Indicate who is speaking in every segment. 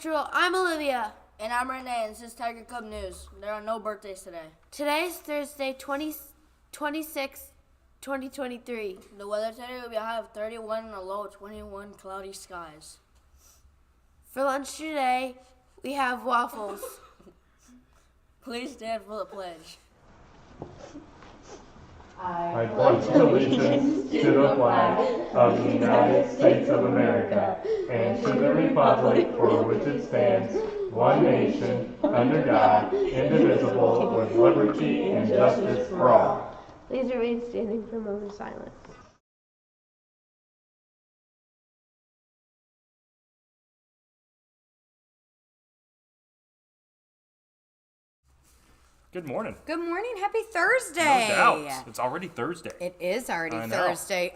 Speaker 1: Central. I'm Olivia.
Speaker 2: And I'm Renee, and this is Tiger Cub News. There are no birthdays today.
Speaker 1: Today is Thursday, 26, 2023.
Speaker 2: The weather today will be a high of 31 and a low of 21, cloudy skies.
Speaker 1: For lunch today, we have waffles.
Speaker 2: Please stand for the pledge.
Speaker 3: I pledge allegiance to the flag of the United States of America and to the republic for which it stands, one nation, under God, indivisible, with liberty and justice for all.
Speaker 4: Please remain standing for a moment of silence.
Speaker 5: Good morning.
Speaker 6: Good morning. Happy Thursday.
Speaker 5: No doubt. It's already Thursday.
Speaker 6: It is already
Speaker 5: I know.
Speaker 6: Thursday.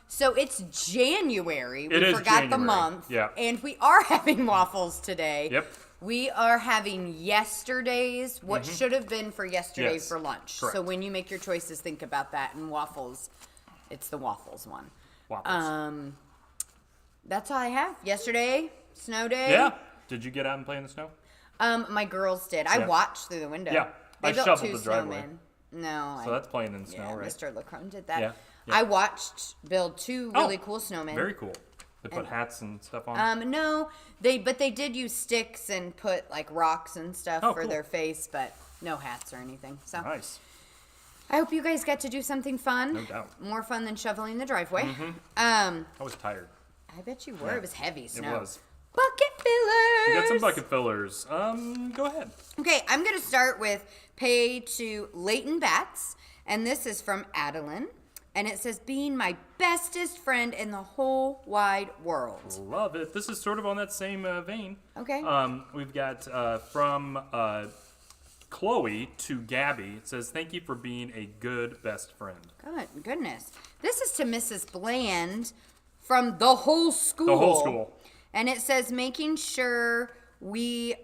Speaker 6: So it's January. We
Speaker 5: It is
Speaker 6: forgot the
Speaker 5: January.
Speaker 6: month.
Speaker 5: Yeah.
Speaker 6: And we are having waffles today.
Speaker 5: Yep.
Speaker 6: We are having yesterday's, what should have been for yesterday
Speaker 5: Yes.
Speaker 6: for lunch.
Speaker 5: Correct.
Speaker 6: So when you make your choices, think about that. And waffles, it's the waffles one.
Speaker 5: Waffles.
Speaker 6: That's all I have. Yesterday, snow day.
Speaker 5: Yeah. Did you get out and play in the snow?
Speaker 6: My girls did. I
Speaker 5: Yeah.
Speaker 6: watched through the window.
Speaker 5: Yeah.
Speaker 6: They
Speaker 5: I
Speaker 6: built
Speaker 5: shoveled
Speaker 6: two
Speaker 5: the driveway.
Speaker 6: snowmen. No.
Speaker 5: So that's playing in the
Speaker 6: Yeah,
Speaker 5: snow, right?
Speaker 6: Mr. Lacron did that.
Speaker 5: Yeah, yeah.
Speaker 6: I watched build two really cool snowmen.
Speaker 5: Very cool. They put hats and stuff on.
Speaker 6: No, they did use sticks and put like rocks and stuff for
Speaker 5: cool.
Speaker 6: their face, but no hats or anything. So
Speaker 5: Nice.
Speaker 6: I hope you guys get to do something fun.
Speaker 5: No doubt.
Speaker 6: More fun than shoveling the driveway.
Speaker 5: I was tired.
Speaker 6: I bet you were.
Speaker 5: Yeah.
Speaker 6: It was heavy snow.
Speaker 5: It was.
Speaker 6: Bucket fillers.
Speaker 5: We got some bucket fillers. Go ahead.
Speaker 6: Okay, I'm going to start with pay to Leighton Bats, and this is from Adeline, and it says, being my bestest friend in the whole wide world.
Speaker 5: Love it. This is sort of on that same vein.
Speaker 6: Okay.
Speaker 5: We've got from Chloe to Gabby. It says, thank you for being a good best friend.
Speaker 6: Goodness. This is to Mrs. Bland from the whole school.
Speaker 5: The whole school.
Speaker 6: And it says, making sure we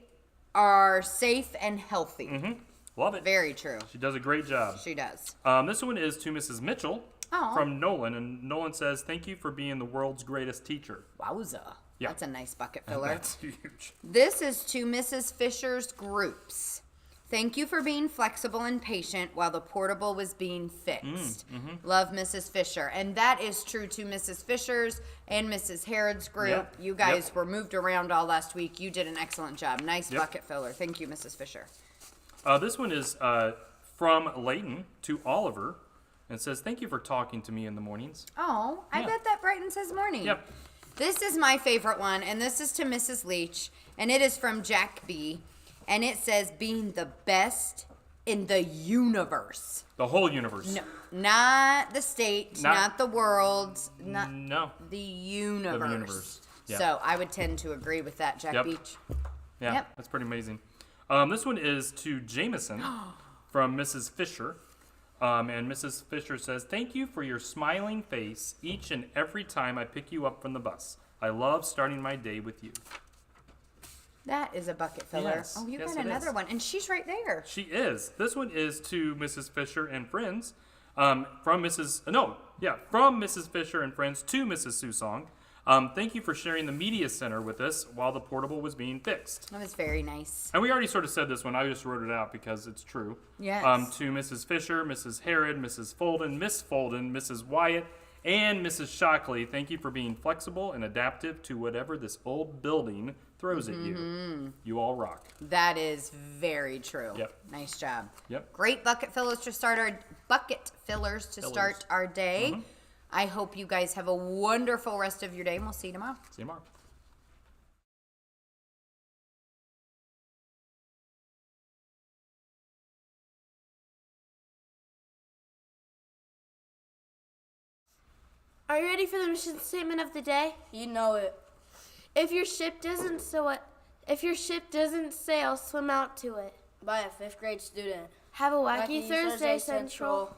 Speaker 6: are safe and healthy.
Speaker 5: Love it.
Speaker 6: Very true.
Speaker 5: She does a great job.
Speaker 6: She does.
Speaker 5: This one is to Mrs. Mitchell
Speaker 6: Aw.
Speaker 5: from Nolan, and Nolan says, thank you for being the world's greatest teacher.
Speaker 6: Wowza.
Speaker 5: Yeah.
Speaker 6: That's a nice bucket filler.
Speaker 5: That's huge.
Speaker 6: This is to Mrs. Fisher's groups. Thank you for being flexible and patient while the portable was being fixed. Love, Mrs. Fisher. And that is true to Mrs. Fisher's and Mrs. Harrod's group.
Speaker 5: Yep.
Speaker 6: You guys
Speaker 5: Yep.
Speaker 6: were moved around all last week. You did an excellent job. Nice
Speaker 5: Yep.
Speaker 6: bucket filler. Thank you, Mrs. Fisher.
Speaker 5: This one is from Leighton to Oliver, and it says, thank you for talking to me in the mornings.
Speaker 6: Oh, I
Speaker 5: Yeah.
Speaker 6: bet that brightens his morning.
Speaker 5: Yep.
Speaker 6: This is my favorite one, and this is to Mrs. Leach, and it is from Jack B. And it says, being the best in the universe.
Speaker 5: The whole universe.
Speaker 6: No, not the state, not the world, not
Speaker 5: No.
Speaker 6: the universe.
Speaker 5: The universe. Yeah.
Speaker 6: So I would tend to agree with that, Jack
Speaker 5: Yep.
Speaker 6: Beach.
Speaker 5: Yeah,
Speaker 6: Yep.
Speaker 5: that's pretty amazing. This one is to Jameson from Mrs. Fisher. And Mrs. Fisher says, thank you for your smiling face each and every time I pick you up from the bus. I love starting my day with you.
Speaker 6: That is a bucket filler.
Speaker 5: Yes.
Speaker 6: Oh, you
Speaker 5: Yes,
Speaker 6: got
Speaker 5: it
Speaker 6: another
Speaker 5: is.
Speaker 6: one. And she's right there.
Speaker 5: She is. This one is to Mrs. Fisher and friends. From Mrs. Fisher and friends to Mrs. Susong. Thank you for sharing the media center with us while the portable was being fixed.
Speaker 6: That was very nice.
Speaker 5: And we already sort of said this one. I just wrote it out because it's true.
Speaker 6: Yes.
Speaker 5: To Mrs. Fisher, Mrs. Harrod, Mrs. Folden, Miss Folden, Mrs. Wyatt, and Mrs. Shockley, thank you for being flexible and adaptive to whatever this old building throws at you. You all rock.
Speaker 6: That is very true.
Speaker 5: Yep.
Speaker 6: Nice job.
Speaker 5: Yep.
Speaker 6: Great bucket fillers to start our day.
Speaker 5: Mm-hmm.
Speaker 6: I hope you guys have a wonderful rest of your day, and we'll see you tomorrow.
Speaker 5: See you tomorrow.
Speaker 1: Are you ready for the mission statement of the day?
Speaker 2: You know it.
Speaker 1: If your ship doesn't sail, swim out to it.
Speaker 2: By a 5th grade student.
Speaker 1: Have a wacky Thursday, Central.